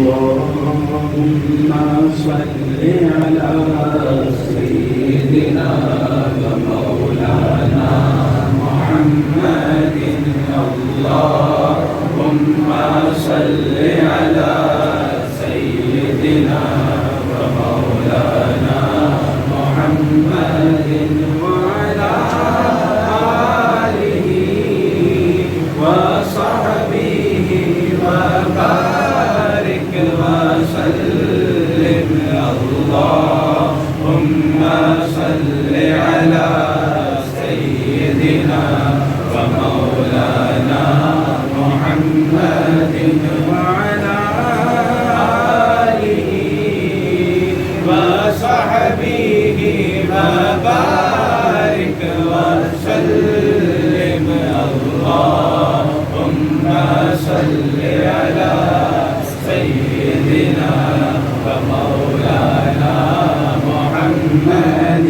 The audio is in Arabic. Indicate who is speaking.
Speaker 1: اللهم صل على سيدنا ومولانا محمد. اللهم صل على سيدنا ومولانا محمد وعلى آله وصحبه وبارك وسلم. اللهم صل على سيدنا ومولانا محمد وعلى آله وصحبه وبارك وسلم. اللهم صل على سيدنا ومولانا محمد.